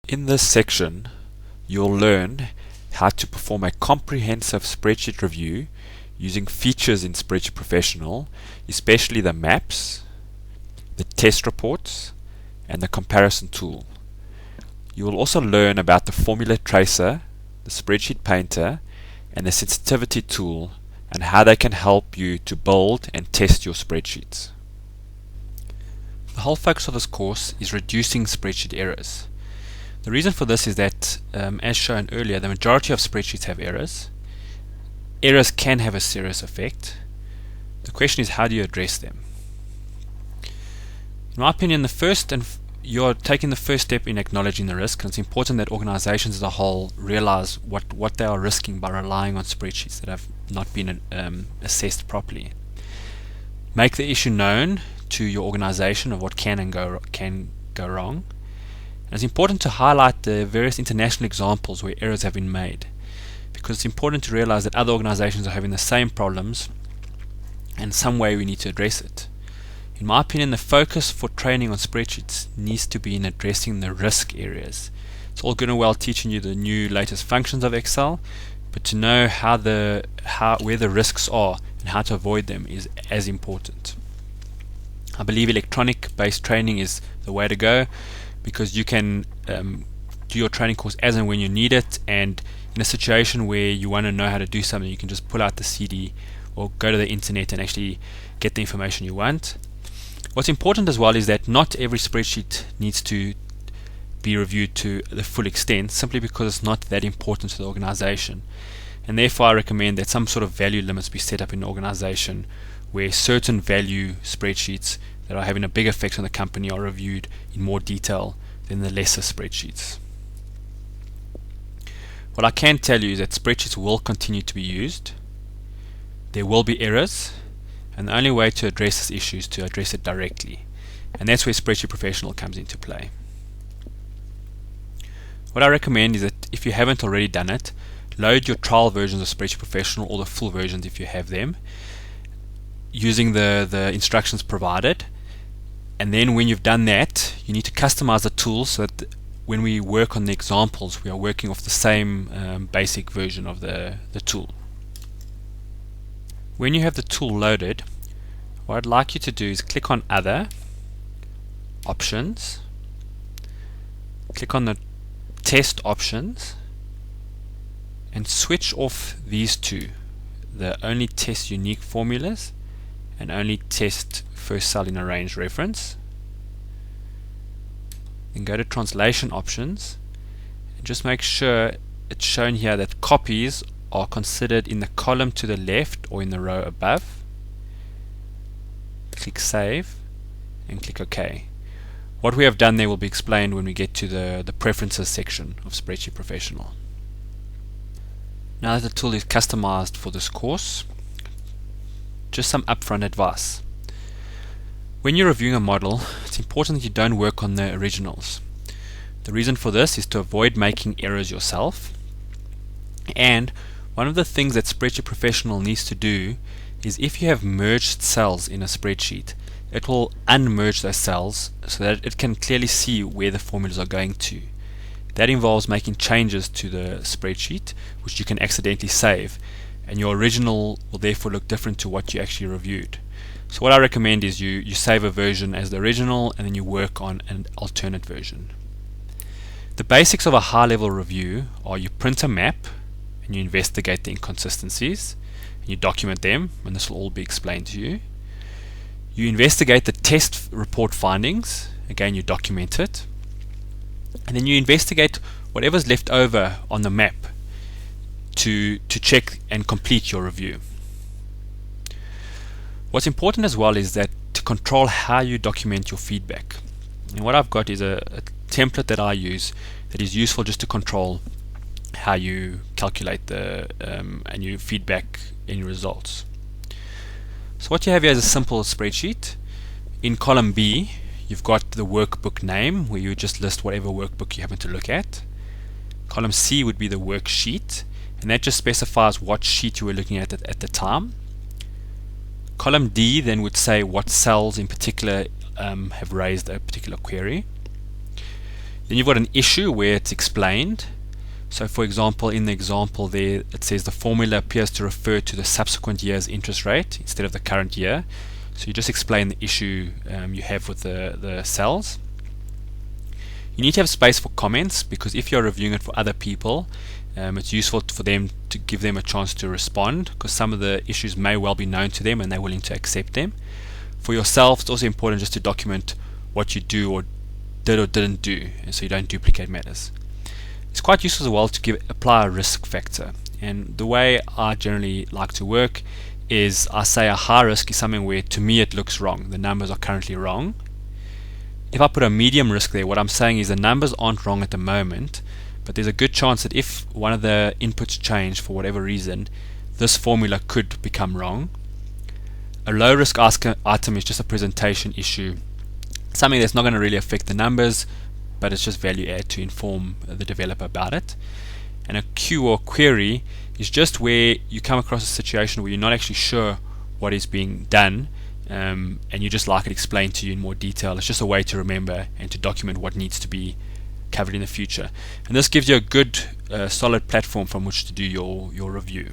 In this section, you'll learn how to perform a comprehensive spreadsheet review using features in Spreadsheet Professional, especially the maps, the test reports, and the comparison tool. You will also learn about the formula tracer, the spreadsheet painter, and the sensitivity tool, and how they can help you to build and test your spreadsheets. The whole focus of this course is reducing spreadsheet errors. The reason for this is that, as shown earlier, the majority of spreadsheets have errors. Errors can have a serious effect. The question is, how do you address them? In my opinion, you're taking the first step in acknowledging the risk, and it's important that organizations as a whole realize what they are risking by relying on spreadsheets that have not been assessed properly. Make the issue known to your organization of what can go wrong. And it's important to highlight the various international examples where errors have been made, because it's important to realize that other organizations are having the same problems, and some way we need to address it. In my opinion, the focus for training on spreadsheets needs to be in addressing the risk areas. It's all good and well teaching you the new latest functions of Excel, but to know where the risks are and how to avoid them is as important. I believe electronic based training is the way to go, because you can do your training course as and when you need it, and in a situation where you want to know how to do something, you can just pull out the CD or go to the internet and actually get the information you want. What's important as well is that not every spreadsheet needs to be reviewed to the full extent, simply because it's not that important to the organization. And therefore I recommend that some sort of value limits be set up in the organization, where certain value spreadsheets that are having a big effect on the company are reviewed in more detail than the lesser spreadsheets. What I can tell you is that spreadsheets will continue to be used. There will be errors, and the only way to address this issue is to address it directly. And that's where Spreadsheet Professional comes into play. What I recommend is that if you haven't already done it, load your trial versions of Spreadsheet Professional, or the full versions if you have them, using the instructions provided. And then when you've done that, you need to customize the tool so that when we work on the examples, we are working off the same basic version of the tool. When you have the tool loaded, what I'd like you to do is click on Other, Options, click on the Test options, and switch off these two, the Only Test Unique Formulas and Only Test First Cell in a Range Reference. Then go to Translation Options, and just make sure it's shown here that copies are considered in the column to the left or in the row above. Click Save and click OK. What we have done there will be explained when we get to the Preferences section of Spreadsheet Professional. Now that the tool is customized for this course, just some upfront advice. When you're reviewing a model, it's important that you don't work on the originals. The reason for this is to avoid making errors yourself, and one of the things that Spreadsheet Professional needs to do is, if you have merged cells in a spreadsheet, it will unmerge those cells so that it can clearly see where the formulas are going to. That involves making changes to the spreadsheet, which you can accidentally save, and your original will therefore look different to what you actually reviewed. So what I recommend is you save a version as the original, and then you work on an alternate version. The basics of a high-level review are: you print a map, and you investigate the inconsistencies, and you document them, and this will all be explained to you. You investigate the test report findings, again you document it, and then you investigate whatever's left over on the map to check and complete your review. What's important as well is that to control how you document your feedback. And what I've got is a template that I use that is useful just to control how you calculate and you feedback any results. So what you have here is a simple spreadsheet. In column B, you've got the workbook name, where you just list whatever workbook you happen to look at. Column C would be the worksheet, and that just specifies what sheet you were looking at the time. Column D then would say what cells in particular have raised a particular query. Then you've got an issue where it's explained. So for example, in the example there, it says the formula appears to refer to the subsequent year's interest rate instead of the current year. So you just explain the issue you have with the cells. You need to have space for comments, because if you're reviewing it for other people, it's useful for them to give them a chance to respond, because some of the issues may well be known to them and they're willing to accept them. For yourself, it's also important just to document what you do or did or didn't do, and so you don't duplicate matters. It's quite useful as well to apply a risk factor, and the way I generally like to work is I say a high risk is something where to me it looks wrong, the numbers are currently wrong. If I put a medium risk there, what I'm saying is the numbers aren't wrong at the moment, but there's a good chance that if one of the inputs change for whatever reason, this formula could become wrong. A low risk item is just a presentation issue, something that's not going to really affect the numbers, but it's just value add to inform the developer about it. And a queue or query is just where you come across a situation where you're not actually sure what is being done, and you just like it explained to you in more detail. It's just a way to remember and to document what needs to be covered in the future. And this gives you a good, solid platform from which to do your review.